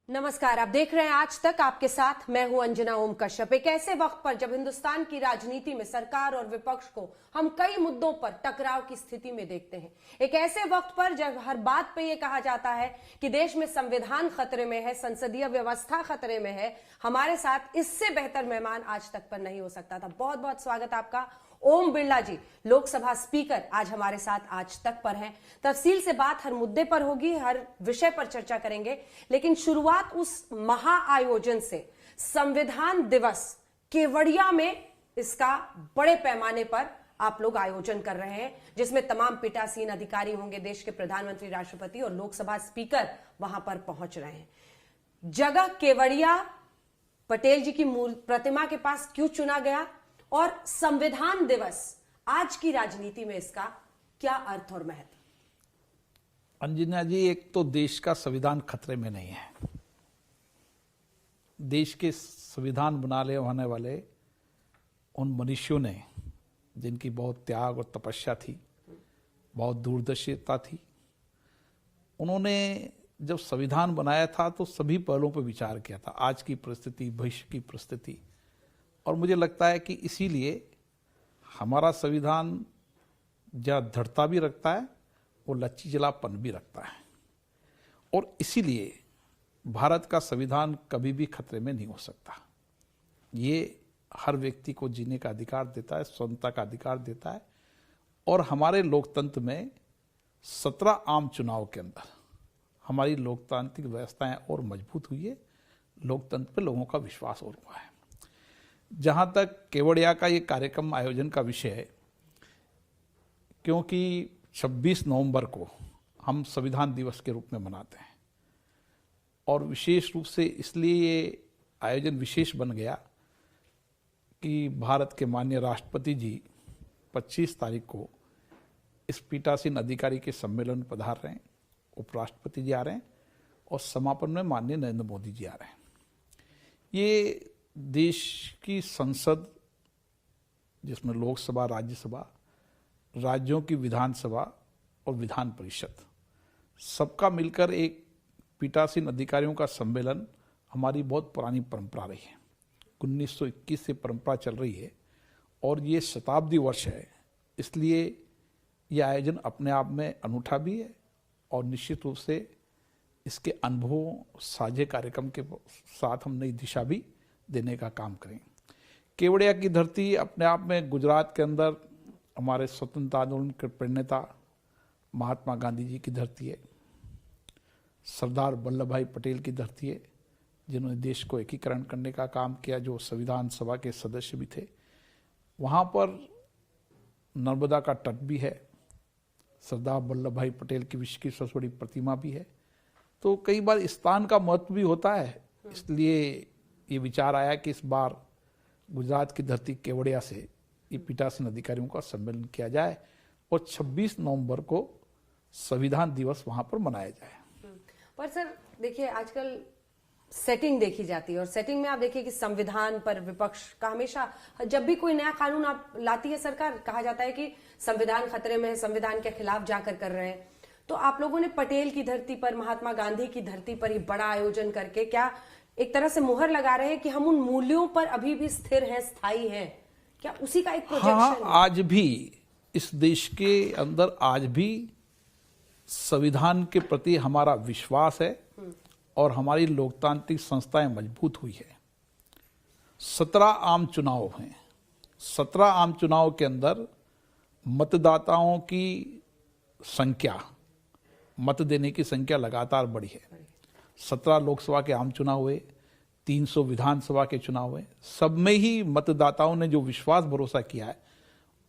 नमस्कार, आप देख रहे हैं आज तक। आपके साथ मैं हूं अंजना ओम कश्यप। एक ऐसे वक्त पर जब हिंदुस्तान की राजनीति में सरकार और विपक्ष को हम कई मुद्दों पर टकराव की स्थिति में देखते हैं, एक ऐसे वक्त पर जब हर बात पे ये कहा जाता है कि देश में संविधान खतरे में है, संसदीय व्यवस्था खतरे में है, हमारे साथ इससे बेहतर मेहमान आज तक पर नहीं हो सकता था। बहुत बहुत स्वागत आपका। ओम बिरला जी, लोकसभा स्पीकर, आज हमारे साथ आज तक पर हैं। तफसील से बात हर मुद्दे पर होगी, हर विषय पर चर्चा करेंगे, लेकिन शुरुआत उस महाआयोजन से, संविधान दिवस केवड़िया में इसका बड़े पैमाने पर आप लोग आयोजन कर रहे हैं, जिसमें तमाम पीठासीन अधिकारी होंगे, देश के प्रधानमंत्री, राष्ट्रपति और लोकसभा स्पीकर वहां पर पहुंच रहे हैं। जगह केवड़िया पटेल जी की प्रतिमा के पास क्यों चुना गया और संविधान दिवस आज की राजनीति में इसका क्या अर्थ और महत्व? अंजना जी, एक तो देश का संविधान खतरे में नहीं है। देश के संविधान बनाने होने वाले उन मनुष्यों ने, जिनकी बहुत त्याग और तपस्या थी, बहुत दूरदर्शिता थी, उन्होंने जब संविधान बनाया था तो सभी पहलुओं पर विचार किया था, आज की परिस्थिति, भविष्य की परिस्थिति। और मुझे लगता है कि इसीलिए हमारा संविधान जहाँ दृढ़ता भी रखता है, वो लचीलापन भी रखता है, और इसीलिए भारत का संविधान कभी भी खतरे में नहीं हो सकता। ये हर व्यक्ति को जीने का अधिकार देता है, स्वतंत्रता का अधिकार देता है। और हमारे लोकतंत्र में 17 आम चुनाव के अंदर हमारी लोकतांत्रिक व्यवस्थाएं और मजबूत हुई है, लोकतंत्र पे लोगों का विश्वास और हुआ है। जहाँ तक केवड़िया का ये कार्यक्रम आयोजन का विषय है, क्योंकि 26 नवंबर को हम संविधान दिवस के रूप में मनाते हैं, और विशेष रूप से इसलिए ये आयोजन विशेष बन गया कि भारत के माननीय राष्ट्रपति जी 25 तारीख को इस पीठासीन अधिकारी के सम्मेलन में पधार रहे हैं, उपराष्ट्रपति जी आ रहे हैं, और समापन में माननीय नरेंद्र मोदी जी आ रहे हैं। ये देश की संसद, जिसमें लोकसभा, राज्यसभा, राज्यों की विधानसभा और विधान परिषद, सबका मिलकर एक पीठासीन अधिकारियों का सम्मेलन हमारी बहुत पुरानी परंपरा रही है। 1921 से परंपरा चल रही है, और ये शताब्दी वर्ष है, इसलिए ये आयोजन अपने आप में अनूठा भी है, और निश्चित रूप से इसके अनुभवों, साझे कार्यक्रम के साथ हम नई दिशा भी देने का काम करें। केवड़िया की धरती अपने आप में गुजरात के अंदर हमारे स्वतंत्रता आंदोलन के प्रणेता महात्मा गांधी जी की धरती है, सरदार वल्लभ भाई पटेल की धरती है, जिन्होंने देश को एकीकरण करने का काम किया, जो संविधान सभा के सदस्य भी थे। वहाँ पर नर्मदा का तट भी है, सरदार वल्लभ भाई पटेल की विश्व की सबसे बड़ी प्रतिमा भी है। तो कई बार स्थान का महत्व भी होता है, इसलिए ये विचार आया कि इस बार गुजरात की धरती केवड़िया से ये पीठासीन अधिकारियों का सम्मेलन किया जाए, और 26 नवंबर को संविधान दिवस वहां पर मनाया जाए। पर सर देखिए, आजकल सेटिंग देखी जाती है, और सेटिंग में आप देखिए कि संविधान पर विपक्ष का हमेशा, जब भी कोई नया कानून आप लाती है सरकार, कहा जाता है कि संविधान खतरे में है, संविधान के खिलाफ जाकर कर रहे हैं। तो आप लोगों ने पटेल की धरती पर, महात्मा गांधी की धरती पर ये बड़ा आयोजन करके क्या एक तरह से मुहर लगा रहे हैं कि हम उन मूल्यों पर अभी भी स्थिर हैं, स्थायी हैं? क्या उसी का एक प्रोजेक्शन? हाँ, आज भी इस देश के अंदर आज भी संविधान के प्रति हमारा विश्वास है, और हमारी लोकतांत्रिक संस्थाएं मजबूत हुई है। 17 आम चुनाव हैं। 17 आम चुनाव के अंदर मतदाताओं की संख्या, मत देने की संख्या लगातार बढ़ी है। 17 लोकसभा के आम चुनाव हुए, 300 विधानसभा के चुनाव हुए। सब में ही मतदाताओं ने जो विश्वास भरोसा किया है,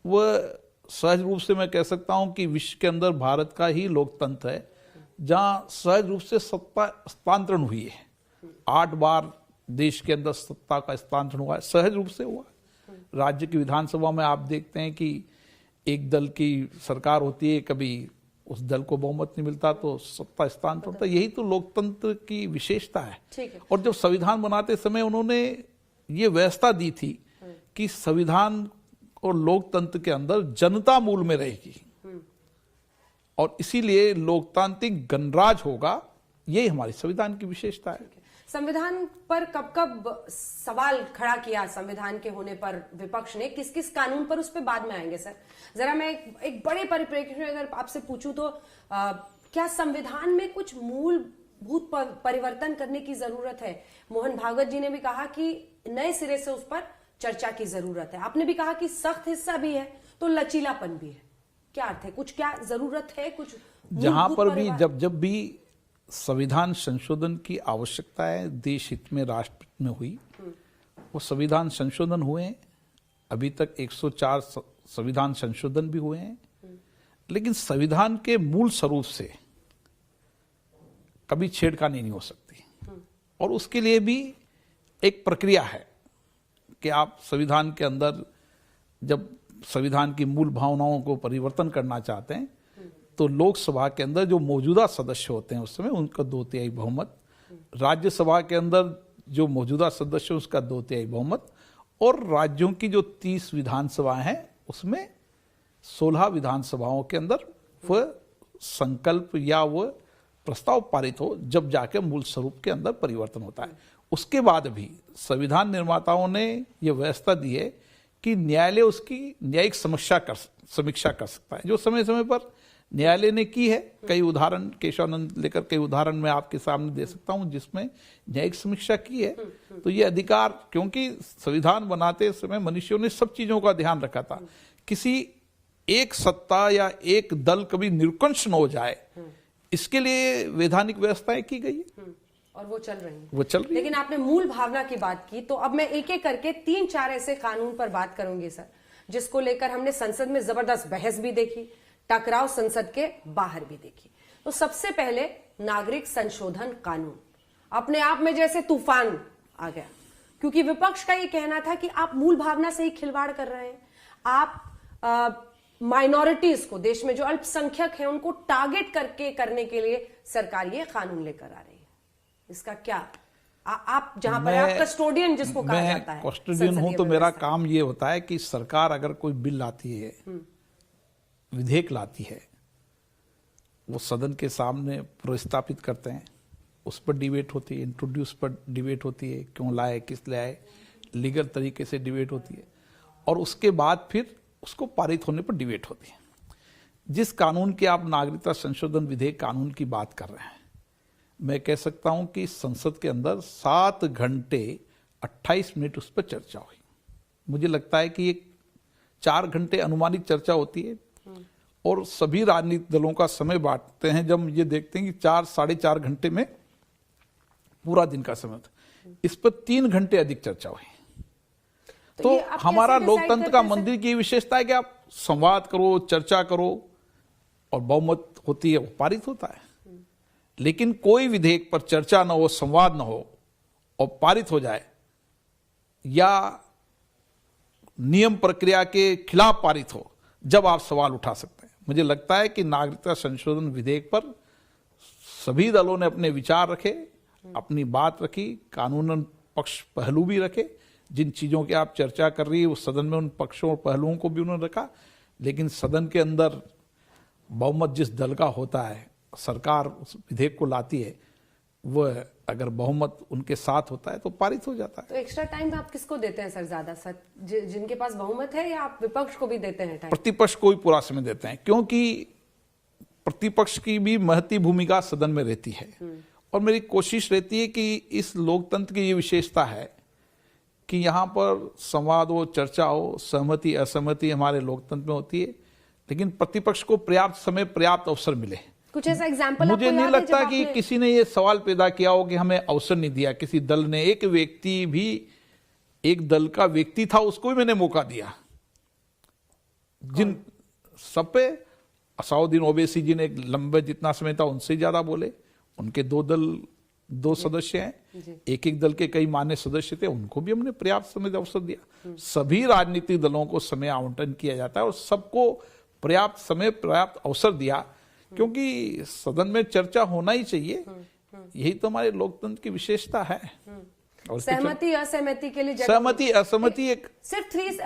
वह सहज रूप से मैं कह सकता हूं कि विश्व के अंदर भारत का ही लोकतंत्र है जहां सहज रूप से सत्ता हस्तांतरण हुई है। 8 बार देश के अंदर सत्ता का हस्तांतरण हुआ है, सहज रूप से हुआ है। राज्य की विधानसभा में आप देखते हैं कि एक दल की सरकार होती है, कभी उस दल को बहुमत नहीं मिलता तो सत्ता हस्तांतरण होता है। यही तो लोकतंत्र की विशेषता है। और जब संविधान बनाते समय उन्होंने ये व्यवस्था दी थी कि संविधान और लोकतंत्र के अंदर जनता मूल में रहेगी, और इसीलिए लोकतांत्रिक गणराज होगा, यही हमारे संविधान की विशेषता है। संविधान पर कब कब सवाल खड़ा किया संविधान के होने पर विपक्ष ने, किस किस कानून पर, उस पर बाद में आएंगे सर। जरा मैं एक बड़े परिप्रेक्ष्य में अगर आपसे पूछूं तो क्या संविधान में कुछ मूलभूत परिवर्तन करने की जरूरत है? मोहन भागवत जी ने भी कहा कि नए सिरे से उस पर चर्चा की जरूरत है। आपने भी कहा कि सख्त हिस्सा भी है तो लचीलापन भी है। क्या अर्थ है? कुछ क्या जरूरत है? कुछ जहां पर भी जब भी संविधान संशोधन की आवश्यकता है देश हित में, राष्ट्र हित में हुई, वो संविधान संशोधन हुए हैं। अभी तक 104 संविधान संशोधन भी हुए हैं, लेकिन संविधान के मूल स्वरूप से कभी छेड़खानी नहीं हो सकती। और उसके लिए भी एक प्रक्रिया है कि आप संविधान के अंदर जब संविधान की मूल भावनाओं को परिवर्तन करना चाहते हैं तो लोकसभा के अंदर जो मौजूदा सदस्य होते हैं उस समय उनका 2/3 बहुमत, राज्यसभा के अंदर जो मौजूदा सदस्य उसका 2/3 बहुमत, और राज्यों की जो 30 विधानसभाएं हैं उसमें 16 विधानसभाओं के अंदर वह संकल्प या वह प्रस्ताव पारित हो, जब जाके मूल स्वरूप के अंदर परिवर्तन होता है। उसके बाद भी संविधान निर्माताओं ने यह व्यवस्था दी है कि न्यायालय उसकी न्यायिक समीक्षा कर सकता है, जो समय समय पर न्यायालय ने की है। कई उदाहरण केशवानंद लेकर कई उदाहरण मैं आपके सामने दे सकता हूं जिसमें न्यायिक समीक्षा की है। तो ये अधिकार, क्योंकि संविधान बनाते समय मनुष्यों ने सब चीजों का ध्यान रखा था, किसी एक सत्ता या एक दल कभी निरंकुश न हो जाए, इसके लिए वैधानिक व्यवस्थाएं की गई है और वो चल रही है। वो चल रही है। लेकिन आपने मूल भावना की बात की, तो अब मैं एक एक करके 3-4 ऐसे कानून पर बात करूंगी सर, जिसको लेकर हमने संसद में जबरदस्त बहस भी देखी, टकराव संसद के बाहर भी देखी। तो सबसे पहले नागरिक संशोधन कानून अपने आप में जैसे तूफान आ गया, क्योंकि विपक्ष का ये कहना था कि आप मूल भावना से ही खिलवाड़ कर रहे हैं। आप माइनॉरिटीज को, देश में जो अल्पसंख्यक हैं उनको टारगेट करके करने के लिए सरकार ये कानून लेकर आ रही है। इसका क्या आप जहां पर आप कस्टोडियन जिसको कहा जाता है, कस्टोडियन हूं, तो मेरा काम ये होता है कि सरकार अगर कोई बिल लाती है, विधेयक लाती है, वो सदन के सामने प्रस्तापित करते हैं, उस पर डिबेट होती है, इंट्रोड्यूस पर डिबेट होती है, क्यों लाए, किस लाए, लीगल तरीके से डिबेट होती है, और उसके बाद फिर उसको पारित होने पर डिबेट होती है। जिस कानून की आप नागरिकता संशोधन विधेयक कानून की बात कर रहे हैं, मैं कह सकता हूं कि संसद के अंदर 7 घंटे 28 मिनट उस पर चर्चा हुई। मुझे लगता है कि 4 घंटे अनुमानित चर्चा होती है, और सभी राजनीतिक दलों का समय बांटते हैं जब ये देखते हैं कि 4-4.5 घंटे में पूरा दिन का समय था। इस पर 3 घंटे अधिक चर्चा हुई। तो हमारा लोकतंत्र का मंदिर की विशेषता है कि आप संवाद करो, चर्चा करो, और बहुमत होती है, वो पारित होता है। लेकिन कोई विधेयक पर चर्चा न हो, संवाद न हो और पारित हो जाए, या नियम प्रक्रिया के खिलाफ पारित हो, जब आप सवाल उठा सकते हैं। मुझे लगता है कि नागरिकता संशोधन विधेयक पर सभी दलों ने अपने विचार रखे, अपनी बात रखी, कानूनन पक्ष पहलू भी रखे। जिन चीजों की आप चर्चा कर रही है उस सदन में उन पक्षों और पहलुओं को भी उन्होंने रखा। लेकिन सदन के अंदर बहुमत जिस दल का होता है, सरकार उस विधेयक को लाती है, वह अगर बहुमत उनके साथ होता है तो पारित हो जाता है। तो एक्स्ट्रा टाइम आप किसको देते हैं सर ज्यादा, सर जिनके पास बहुमत है, या आप विपक्ष को भी देते हैं टाइम? प्रतिपक्ष को भी पूरा समय देते हैं, क्योंकि प्रतिपक्ष की भी महती भूमिका सदन में रहती है। और मेरी कोशिश रहती है कि इस लोकतंत्र की ये विशेषता है कि यहाँ पर संवाद हो, चर्चा हो, सहमति असहमति हमारे लोकतंत्र में होती है, लेकिन प्रतिपक्ष को पर्याप्त समय, पर्याप्त अवसर मिले। कुछ ऐसा एग्जाम्पल मुझे नहीं लगता कि किसी ने ये सवाल पैदा किया हो कि हमें अवसर नहीं दिया। किसी दल ने, एक व्यक्ति भी, एक दल का व्यक्ति था, उसको भी मैंने मौका दिया। जिन सब पे असाउद्दीन ओवैसी जी ने लंबे जितना समय था उनसे ज्यादा बोले। उनके 2 सदस्य हैं, एक दल के कई मान्य सदस्य थे, उनको भी हमने पर्याप्त समय अवसर दिया। सभी राजनीतिक दलों को समय आवंटन किया जाता है और सबको पर्याप्त समय, पर्याप्त अवसर दिया, क्योंकि सदन में चर्चा होना ही चाहिए। यही तो हमारे लोकतंत्र की विशेषता है। और सहमति असहमति के लिए सहमति असहमति एक सिर्फ 3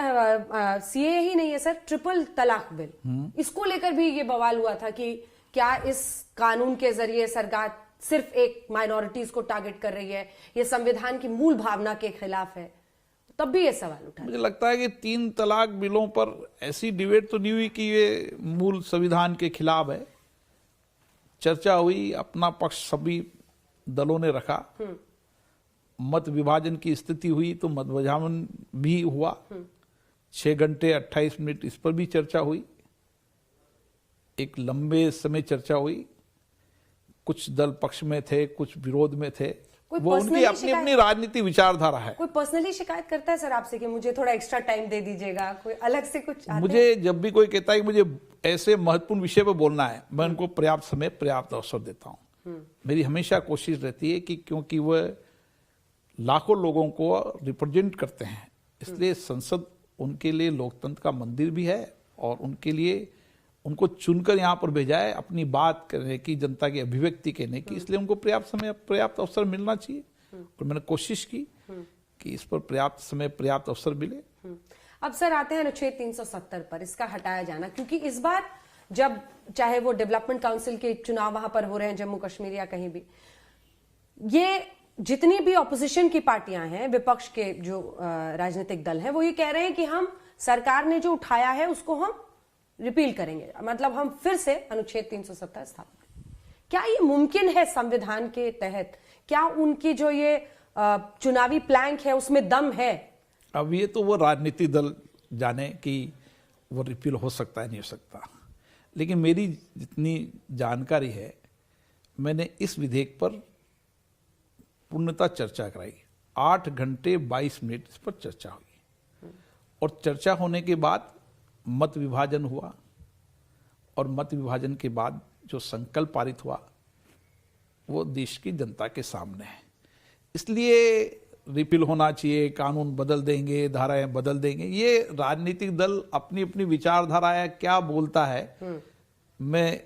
सीए ही नहीं है सर, ट्रिपल तलाक बिल, इसको लेकर भी ये बवाल हुआ था कि क्या इस कानून के जरिए सरकार सिर्फ एक माइनॉरिटीज को टारगेट कर रही है, ये संविधान की मूल भावना के खिलाफ है, तब भी ये सवाल उठा। मुझे लगता है कि 3 तलाक बिलों पर ऐसी डिबेट तो नहीं हुई कि ये मूल संविधान के खिलाफ है। चर्चा हुई, अपना पक्ष सभी दलों ने रखा, मत विभाजन की स्थिति हुई तो मत विभाजन भी हुआ। 6 घंटे 28 मिनट इस पर भी चर्चा हुई, एक लंबे समय चर्चा हुई। कुछ दल पक्ष में थे, कुछ विरोध में थे, वो उनकी अपनी अपनी राजनीतिक विचारधारा है। कोई पर्सनली शिकायत करता है सर आपसे कि मुझे थोड़ा एक्स्ट्रा टाइम दे दीजिएगा, कोई अलग से कुछ आते मुझे जब भी कोई कहता है कि मुझे ऐसे महत्वपूर्ण विषय पर बोलना है, मैं उनको पर्याप्त समय पर्याप्त अवसर देता हूं। मेरी हमेशा कोशिश रहती है कि क्योंकि वह लाखों लोगों को रिप्रेजेंट करते हैं, इसलिए संसद उनके लिए लोकतंत्र का मंदिर भी है और उनके लिए उनको चुनकर यहाँ पर भेजा है अपनी बात करने की, जनता की अभिव्यक्ति करने की, इसलिए उनको पर्याप्त समय पर्याप्त अवसर मिलना चाहिए। और मैंने कोशिश की कि इस पर पर्याप्त समय पर्याप्त अवसर मिले। अब सर आते हैं अनुच्छेद 370 पर, इसका हटाया जाना, क्योंकि इस बार जब चाहे वो डेवलपमेंट काउंसिल के चुनाव वहां पर हो रहे हैं जम्मू कश्मीर या कहीं भी, ये जितनी भी ऑपोजिशन की पार्टियां हैं, विपक्ष के जो राजनीतिक दल हैं, वो ये कह रहे हैं कि हम सरकार ने जो उठाया है उसको हम रिपील करेंगे, मतलब हम फिर से अनुच्छेद 370 स्थापित करेंगे। क्या ये मुमकिन है संविधान के तहत? क्या उनकी जो ये चुनावी प्लैंक है उसमें दम है? अब ये तो वो राजनीतिक दल जाने कि वो रिपील हो सकता है नहीं हो सकता, लेकिन मेरी जितनी जानकारी है, मैंने इस विधेयक पर पूर्णतः चर्चा कराई। 8 घंटे 22 मिनट इस पर चर्चा हुई और चर्चा होने के बाद मत विभाजन हुआ और मत विभाजन के बाद जो संकल्प पारित हुआ वो देश की जनता के सामने है। इसलिए रिपील होना चाहिए, कानून बदल देंगे, धाराएं बदल देंगे, ये राजनीतिक दल अपनी अपनी विचारधारा है, क्या बोलता है, मैं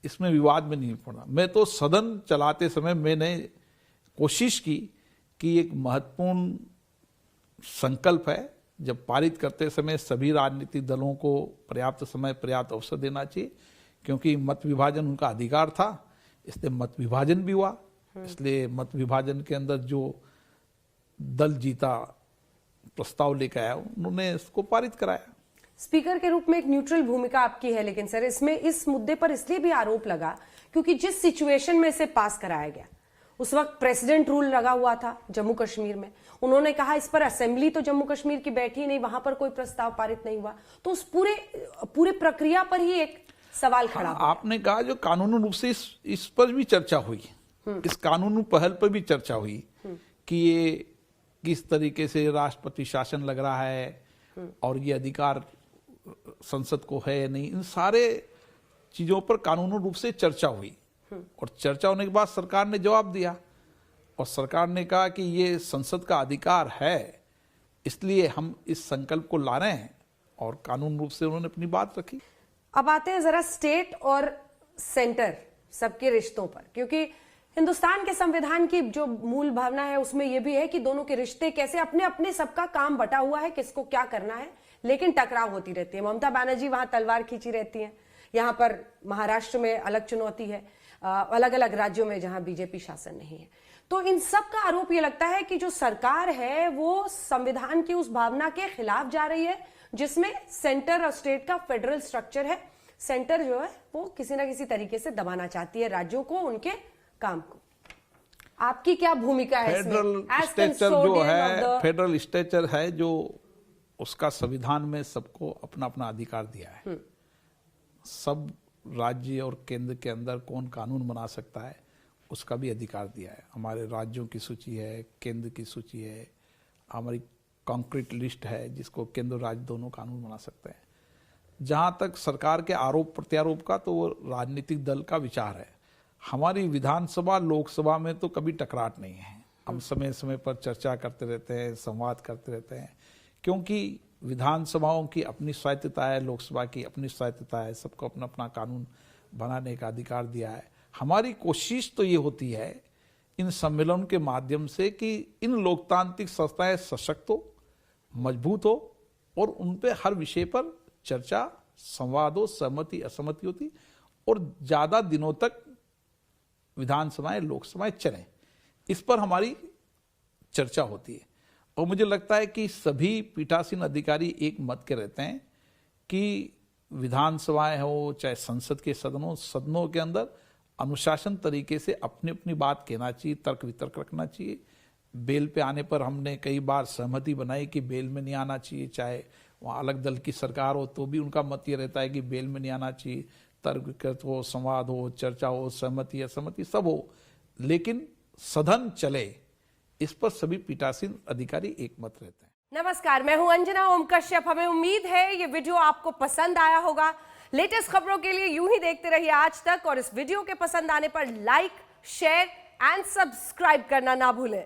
इसमें विवाद में नहीं पड़ा। मैं तो सदन चलाते समय मैंने कोशिश की कि एक महत्वपूर्ण संकल्प है, जब पारित करते समय सभी राजनीतिक दलों को पर्याप्त समय पर्याप्त अवसर देना चाहिए, क्योंकि मत विभाजन उनका अधिकार था, इसलिए मत विभाजन भी हुआ। इसलिए मत विभाजन के अंदर जो दल जीता, प्रस्ताव लेकर आया, उन्होंने इसको पारित कराया। स्पीकर के रूप में एक न्यूट्रल भूमिका आपकी है, लेकिन सर इसमें इस मुद्दे पर इसलिए भी आरोप लगा क्योंकि जिस सिचुएशन में इसे पास कराया गया उस वक्त प्रेसिडेंट रूल लगा हुआ था जम्मू कश्मीर में। उन्होंने कहा इस पर असेंबली तो जम्मू कश्मीर की बैठी नहीं, वहां पर कोई प्रस्ताव पारित नहीं हुआ, तो उस पूरे प्रक्रिया पर ही एक सवाल खड़ा। आपने कहा जो कानूनी रूप से इस पर भी चर्चा हुई, इस कानूनी पहल पर भी चर्चा हुई कि ये किस तरीके से राष्ट्रपति शासन लग रहा है और ये अधिकार संसद को है या नहीं, इन सारे चीजों पर कानूनी रूप से चर्चा हुई। और चर्चा होने के बाद सरकार ने जवाब दिया और सरकार ने कहा कि ये संसद का अधिकार है, इसलिए हम इस संकल्प को ला रहे हैं, और कानून रूप से उन्होंने अपनी बात रखी। अब आते हैं जरा स्टेट और सेंटर सबके रिश्तों पर, क्योंकि हिंदुस्तान के संविधान की जो मूल भावना है उसमें यह भी है कि दोनों के रिश्ते कैसे अपने अपने सबका काम बटा हुआ है, किसको क्या करना है, लेकिन टकराव होती रहती है। ममता बनर्जी वहां तलवार खींची रहती हैं, यहाँ पर महाराष्ट्र में अलग चुनौती है, अलग अलग राज्यों में जहां बीजेपी शासन नहीं है। तो इन सब का आरोप ये लगता है कि जो सरकार है वो संविधान की उस भावना के खिलाफ जा रही है जिसमें सेंटर और स्टेट का फेडरल स्ट्रक्चर है। सेंटर जो है वो किसी ना किसी तरीके से दबाना चाहती है राज्यों को, उनके काम को। आपकी क्या भूमिका है इसमें? फेडरल स्ट्रक्चर जो है, फेडरल स्ट्रक्चर है जो उसका संविधान में सबको अपना अपना अधिकार दिया है। सब राज्य और केंद्र के अंदर कौन कानून बना सकता है उसका भी अधिकार दिया है। हमारे राज्यों की सूची है, केंद्र की सूची है, हमारी कॉन्क्रीट लिस्ट है जिसको केंद्र और राज्य दोनों कानून बना सकते हैं। जहां तक सरकार के आरोप प्रत्यारोप का, तो वो राजनीतिक दल का विचार है। हमारी विधानसभा लोकसभा में तो कभी टकराट नहीं है, हम समय समय पर चर्चा करते रहते हैं, संवाद करते रहते हैं, क्योंकि विधानसभाओं की अपनी स्वायत्तता है, लोकसभा की अपनी स्वायत्तता है, सबको अपना अपना कानून बनाने का अधिकार दिया है। हमारी कोशिश तो ये होती है इन सम्मेलन के माध्यम से कि इन लोकतांत्रिक संस्थाएं सशक्त हो, मजबूत हो और उन पे हर विषय पर चर्चा, संवाद हो, सहमति असहमति होती और ज्यादा दिनों तक विधानसभाएं लोकसभाएं चलें, इस पर हमारी चर्चा होती है। और मुझे लगता है कि सभी पीठासीन अधिकारी एक मत के रहते हैं कि विधानसभाएं हो चाहे संसद के सदनों के अंदर अनुशासन तरीके से अपनी अपनी बात कहना चाहिए, तर्क वितर्क रखना चाहिए। बेल पे आने पर हमने कई बार सहमति बनाई कि बेल में नहीं आना चाहिए, चाहे वहाँ अलग दल की सरकार हो तो भी उनका मत ये रहता है कि बेल में नहीं आना चाहिए। तर्क हो, संवाद हो, चर्चा हो, सहमति असहमति सब हो, लेकिन सदन चले, इस पर सभी पीठासीन अधिकारी एक मत रहते हैं। नमस्कार, मैं हूं अंजना ओम कश्यप। हमें उम्मीद है ये वीडियो आपको पसंद आया होगा। लेटेस्ट खबरों के लिए यूं ही देखते रहिए आज तक, और इस वीडियो के पसंद आने पर लाइक, शेयर एंड सब्सक्राइब करना ना भूलें।